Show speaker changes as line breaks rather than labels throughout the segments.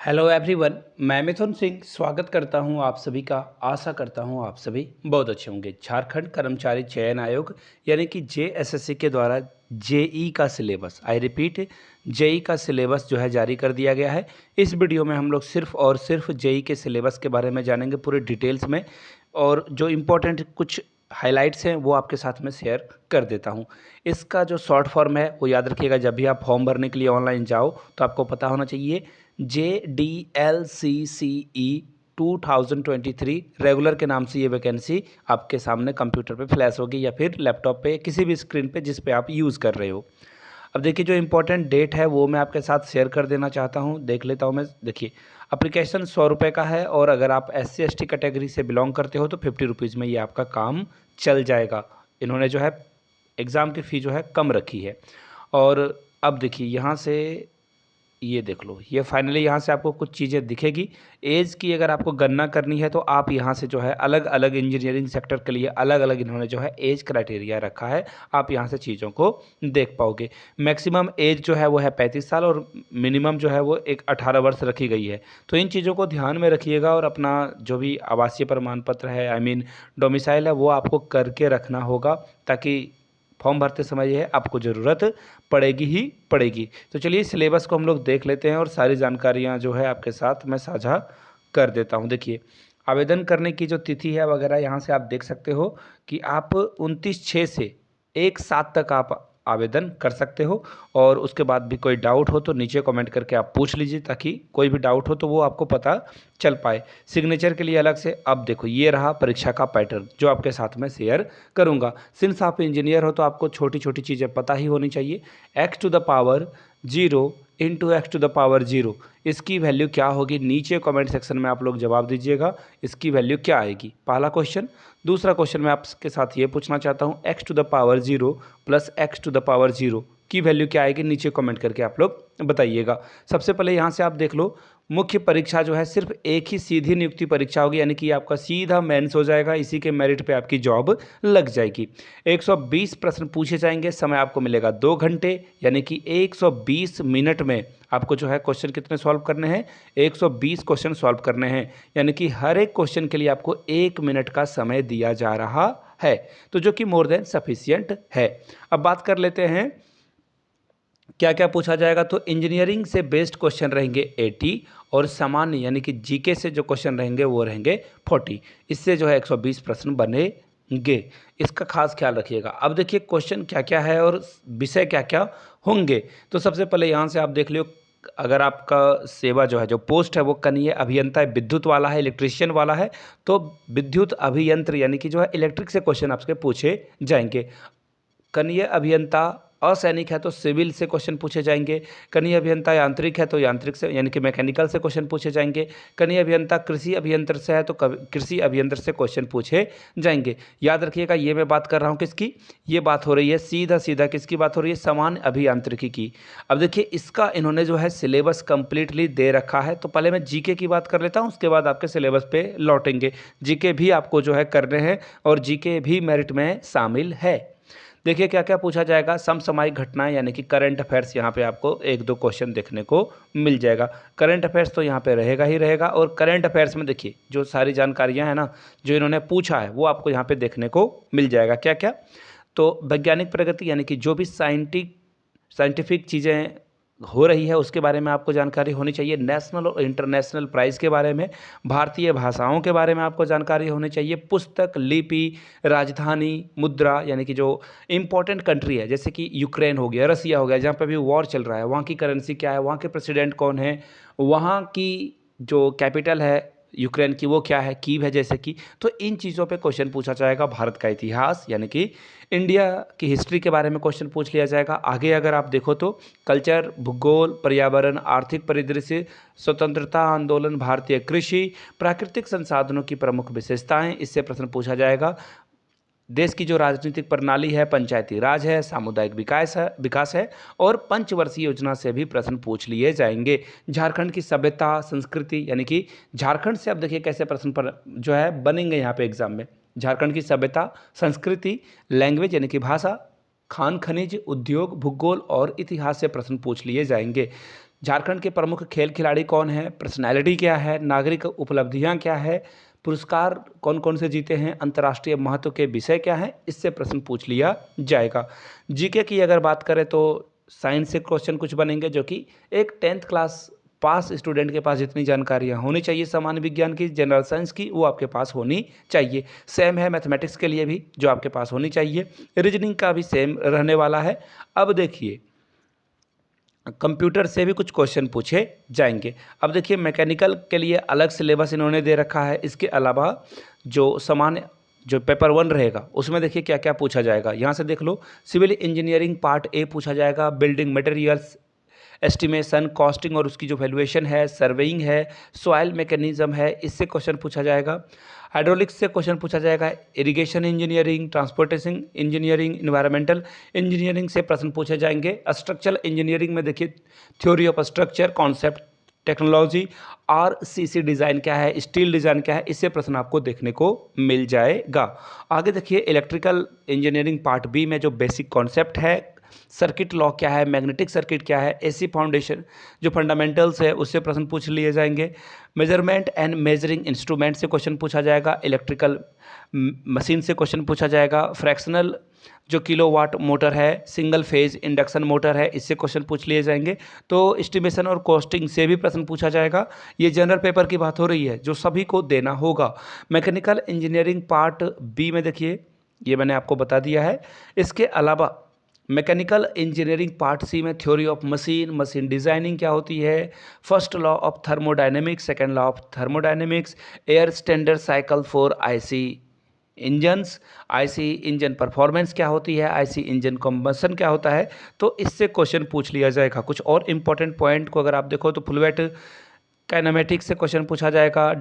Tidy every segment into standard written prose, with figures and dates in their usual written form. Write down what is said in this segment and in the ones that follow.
Hello everyone, मैं मिथुन सिंह स्वागत करता हूं आप सभी का। आशा करता हूं आप सभी बहुत अच्छे होंगे। झारखंड कर्मचारी चयन आयोग यानी कि जेएसएससी के द्वारा जेई का सिलेबस, आई रिपीट, जेई का सिलेबस जो है जारी कर दिया गया है। इस वीडियो में हम लोग सिर्फ और सिर्फ जेई के सिलेबस के बारे में जानेंगे पूरे डिटेल्स में, और जो इम्पोर्टेंट कुछ हाइलाइट्स हैं वो आपके साथ में शेयर कर देता हूं। इसका जो शॉर्ट फॉर्म है वो याद रखिएगा, जब भी आप फॉर्म भरने के लिए ऑनलाइन जाओ तो आपको पता होना चाहिए JDLCCE 2023 रेगुलर के नाम से ये वैकेंसी आपके सामने कंप्यूटर पे फ्लैश होगी या फिर लैपटॉप पे, किसी भी स्क्रीन पे जिस पे आप यूज़ कर रहे हो। अब देखिए, जो इम्पोर्टेंट डेट है वो मैं आपके साथ शेयर कर देना चाहता हूँ। देख लेता हूँ मैं। देखिए, अप्लीकेशन 100 रुपये का है, और अगर आप SC ST कैटेगरी से बिलोंग करते हो तो 50 रुपीज़ में ये आपका काम चल जाएगा। इन्होंने जो है एग्ज़ाम की फ़ी जो है कम रखी है। और अब देखिए, यहाँ से ये देख लो, ये फाइनली यहाँ से आपको कुछ चीज़ें दिखेगी। एज की अगर आपको गणना करनी है तो आप यहाँ से जो है अलग अलग इंजीनियरिंग सेक्टर के लिए अलग अलग इन्होंने जो है एज क्राइटेरिया रखा है। आप यहाँ से चीज़ों को देख पाओगे। मैक्सिमम एज जो है वो है 35 साल, और मिनिमम जो है वो एक 18 वर्ष रखी गई है। तो इन चीज़ों को ध्यान में रखिएगा, और अपना जो भी आवासीय प्रमाण पत्र है, आई मीन डोमिसाइल है, वो आपको करके रखना होगा, ताकि फॉर्म भरते समय यह आपको ज़रूरत पड़ेगी ही पड़ेगी। तो चलिए सिलेबस को हम लोग देख लेते हैं, और सारी जानकारियाँ जो है आपके साथ मैं साझा कर देता हूँ। देखिए, आवेदन करने की जो तिथि है वगैरह यहाँ से आप देख सकते हो कि आप 29/6 से 1/7 तक आप आवेदन कर सकते हो। और उसके बाद भी कोई डाउट हो तो नीचे कमेंट करके आप पूछ लीजिए, ताकि कोई भी डाउट हो तो वो आपको पता चल पाए। सिग्नेचर के लिए अलग से अब देखो, ये रहा परीक्षा का पैटर्न जो आपके साथ में शेयर करूंगा। सिंस आप इंजीनियर हो तो आपको छोटी छोटी चीज़ें पता ही होनी चाहिए। x⁻0 इंटू x⁻0, इसकी वैल्यू क्या होगी, नीचे कमेंट सेक्शन में आप लोग जवाब दीजिएगा। इसकी वैल्यू क्या आएगी, पहला क्वेश्चन। दूसरा क्वेश्चन मैं आपके साथ ये पूछना चाहता हूँ, x⁻0 प्लस x⁻0 की वैल्यू क्या आएगी, नीचे कमेंट करके आप लोग बताइएगा। सबसे पहले यहाँ से आप देख लो, मुख्य परीक्षा जो है सिर्फ एक ही सीधी नियुक्ति परीक्षा होगी, यानी कि आपका सीधा मेंस हो जाएगा, इसी के मेरिट पे आपकी जॉब लग जाएगी। 120 प्रश्न पूछे जाएंगे, समय आपको मिलेगा 2 घंटे, यानी कि 120 मिनट में आपको जो है क्वेश्चन कितने सॉल्व करने हैं, 120 क्वेश्चन सॉल्व करने हैं, यानी कि हर एक क्वेश्चन के लिए आपको 1 मिनट का समय दिया जा रहा है, तो जो कि मोर देन सफिशियंट है। अब बात कर लेते हैं क्या क्या पूछा जाएगा। तो इंजीनियरिंग से बेस्ड क्वेश्चन रहेंगे 80, और सामान्य यानी कि जीके से जो क्वेश्चन रहेंगे वो रहेंगे 40। इससे जो है 120 प्रश्न बनेंगे, इसका खास ख्याल रखिएगा। अब देखिए क्वेश्चन क्या क्या है और विषय क्या क्या होंगे। तो सबसे पहले यहाँ से आप देख लियो, अगर आपका सेवा जो है, जो पोस्ट है वो कनीय अभियंता विद्युत वाला है, इलेक्ट्रिशियन वाला है, तो विद्युत अभियंत्र यानी कि जो है इलेक्ट्रिक से क्वेश्चन आपसे पूछे जाएंगे। कनीय अभियंता असैनिक है तो सिविल से क्वेश्चन पूछे जाएंगे। कनीय अभियंता यांत्रिक है तो यांत्रिक से यानी कि मैकेनिकल से क्वेश्चन पूछे जाएंगे। कनीय अभियंता कृषि अभियंत्र से है तो कृषि अभियंत्र से क्वेश्चन पूछे जाएंगे। याद रखिएगा, ये मैं बात कर रहा हूँ किसकी, ये बात हो रही है सीधा सीधा किसकी बात हो रही है, सामान्य अभियांत्रिकी की। अब देखिए, इसका इन्होंने जो है सिलेबस कंप्लीटली दे रखा है। तो पहले मैं जीके की बात कर लेता हूँ, उसके बाद आपके सिलेबस पे लौटेंगे। जीके भी आपको जो है करने हैं, और जीके भी मेरिट में शामिल है। देखिए क्या क्या पूछा जाएगा, समसामयिक घटनाएं यानी कि करंट अफेयर्स, यहाँ पे आपको 1-2 क्वेश्चन देखने को मिल जाएगा। करंट अफेयर्स तो यहाँ पे रहेगा ही रहेगा, और करंट अफेयर्स में देखिए जो सारी जानकारियाँ हैं ना, जो इन्होंने पूछा है वो आपको यहाँ पे देखने को मिल जाएगा। क्या क्या, तो वैज्ञानिक प्रगति यानी कि जो भी साइंटिफिक चीज़ें हो रही है उसके बारे में आपको जानकारी होनी चाहिए। नेशनल और इंटरनेशनल प्राइज़ के बारे में, भारतीय भाषाओं के बारे में आपको जानकारी होनी चाहिए। पुस्तक, लिपि, राजधानी, मुद्रा यानी कि जो इम्पोर्टेंट कंट्री है, जैसे कि यूक्रेन हो गया, रसिया हो गया, जहाँ पे अभी वॉर चल रहा है, वहाँ की करेंसी क्या है, वहाँ के प्रेसिडेंट कौन है, वहाँ की जो कैपिटल है यूक्रेन की वो क्या है, कीव है जैसे कि। तो इन चीज़ों पे क्वेश्चन पूछा जाएगा। भारत का इतिहास यानी कि इंडिया की हिस्ट्री के बारे में क्वेश्चन पूछ लिया जाएगा। आगे अगर आप देखो तो कल्चर, भूगोल, पर्यावरण, आर्थिक परिदृश्य, स्वतंत्रता आंदोलन, भारतीय कृषि, प्राकृतिक संसाधनों की प्रमुख विशेषताएं, इससे प्रश्न पूछा जाएगा। देश की जो राजनीतिक प्रणाली है, पंचायती राज है, सामुदायिक विकास है, और पंचवर्षीय योजना से भी प्रश्न पूछ लिए जाएंगे। झारखंड की सभ्यता संस्कृति यानी कि झारखंड से अब देखिए कैसे प्रश्न पर जो है बनेंगे यहाँ पे एग्जाम में। झारखंड की सभ्यता संस्कृति, लैंग्वेज यानी कि भाषा, खान खनिज, उद्योग, भूगोल और इतिहास से प्रश्न पूछ लिए जाएंगे। झारखंड के प्रमुख खेल खिलाड़ी कौन है, पर्सनैलिटी क्या है, नागरिक उपलब्धियां क्या है, पुरस्कार कौन कौन से जीते हैं, अंतर्राष्ट्रीय महत्व के विषय क्या हैं, इससे प्रश्न पूछ लिया जाएगा। जीके की अगर बात करें तो साइंस से क्वेश्चन कुछ बनेंगे जो कि एक 10th क्लास पास स्टूडेंट के पास जितनी जानकारियाँ होनी चाहिए सामान्य विज्ञान की, जनरल साइंस की, वो आपके पास होनी चाहिए। सेम है मैथमेटिक्स के लिए भी, जो आपके पास होनी चाहिए। रीजनिंग का भी सेम रहने वाला है। अब देखिए कंप्यूटर से भी कुछ क्वेश्चन पूछे जाएंगे। अब देखिए मैकेनिकल के लिए अलग सिलेबस इन्होंने दे रखा है। इसके अलावा जो सामान्य जो पेपर 1 रहेगा उसमें देखिए क्या क्या पूछा जाएगा। यहाँ से देख लो, सिविल इंजीनियरिंग पार्ट ए पूछा जाएगा, बिल्डिंग मटेरियल्स, एस्टिमेशन, कॉस्टिंग और उसकी जो वैल्यूएशन है, सर्वेइंग है, सॉइल मैकेनिज्म है, इससे क्वेश्चन पूछा जाएगा। हाइड्रोलिक्स से क्वेश्चन पूछा जाएगा, irrigation engineering, transportation engineering, environmental engineering से प्रश्न पूछे जाएंगे। स्ट्रक्चरल इंजीनियरिंग में देखिए theory of structure, concept, technology, RCC design क्या है, स्टील डिज़ाइन क्या है, इससे प्रश्न आपको देखने को मिल जाएगा। आगे देखिए इलेक्ट्रिकल इंजीनियरिंग पार्ट बी में जो बेसिक कॉन्सेप्ट है, सर्किट लॉ क्या है, मैग्नेटिक सर्किट क्या है, एसी फाउंडेशन जो फंडामेंटल्स है उससे प्रश्न पूछ लिए जाएंगे। मेजरमेंट एंड मेजरिंग इंस्ट्रूमेंट से क्वेश्चन पूछा जाएगा। इलेक्ट्रिकल मशीन से क्वेश्चन पूछा जाएगा। फ्रैक्शनल जो किलोवाट मोटर है, सिंगल फेज इंडक्शन मोटर है, इससे क्वेश्चन पूछ लिए जाएंगे। तो एस्टिमेशन और कॉस्टिंग से भी प्रश्न पूछा जाएगा। ये जनरल पेपर की बात हो रही है जो सभी को देना होगा। मैकेनिकल इंजीनियरिंग पार्ट बी में देखिए ये मैंने आपको बता दिया है। इसके अलावा मैकेनिकल इंजीनियरिंग पार्ट सी में theory of machine, machine designing क्या होती है, first law of thermodynamics, second law of thermodynamics, air standard cycle for IC engines, IC engine performance क्या होती है, आईसी इंजन कंबशन क्या होता है, तो इससे क्वेश्चन पूछ लिया जाएगा। कुछ और इंपॉर्टेंट पॉइंट को अगर आप देखो तो फ्लूइड काइनेमेटिक्स से क्वेश्चन पूछा जाएगा।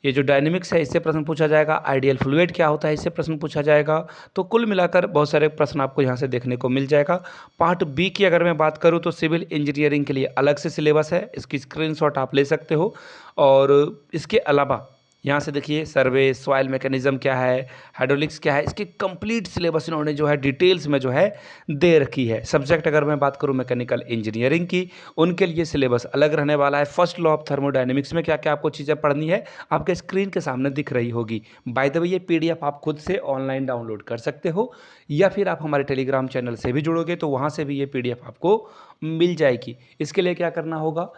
ये जो डायनेमिक्स है इससे प्रश्न पूछा जाएगा। आइडियल फ्लूइड क्या होता है, इससे प्रश्न पूछा जाएगा। तो कुल मिलाकर बहुत सारे प्रश्न आपको यहाँ से देखने को मिल जाएगा। पार्ट बी की अगर मैं बात करूँ तो सिविल इंजीनियरिंग के लिए अलग से सिलेबस है, इसकी स्क्रीनशॉट आप ले सकते हो। और इसके अलावा यहाँ से देखिए सर्वे, सॉइल मैकेनिज्म क्या है, हाइड्रोलिक्स क्या है, इसकी कंप्लीट सिलेबस इन्होंने जो है डिटेल्स में जो है दे रखी है। सब्जेक्ट अगर मैं बात करूँ मैकेनिकल इंजीनियरिंग की, उनके लिए सिलेबस अलग रहने वाला है। फर्स्ट लॉ ऑफ थर्मोडायनेमिक्स में क्या क्या आपको चीज़ें पढ़नी है आपके स्क्रीन के सामने दिख रही होगी। बाय द वे ये PDF आप खुद से ऑनलाइन डाउनलोड कर सकते हो, या फिर आप हमारे टेलीग्राम चैनल से भी जुड़ोगे तो वहाँ से भी ये PDF आपको मिल जाएगी। इसके लिए क्या करना होगा,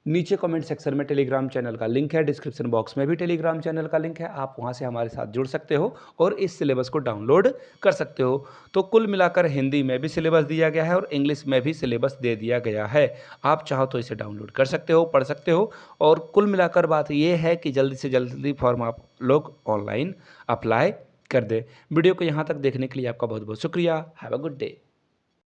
नीचे कमेंट सेक्शन में टेलीग्राम चैनल का लिंक है, डिस्क्रिप्शन बॉक्स में भी टेलीग्राम चैनल का लिंक है, आप वहां से हमारे साथ जुड़ सकते हो और इस सिलेबस को डाउनलोड कर सकते हो। तो कुल मिलाकर हिंदी में भी सिलेबस दिया गया है और इंग्लिश में भी सिलेबस दे दिया गया है। आप चाहो तो इसे डाउनलोड कर सकते हो, पढ़ सकते हो। और कुल मिलाकर बात यह है कि जल्दी से जल्दी फॉर्म आप लोग ऑनलाइन अप्लाई कर दें। वीडियो को यहाँ तक देखने के लिए आपका बहुत बहुत शुक्रिया। Have a good day.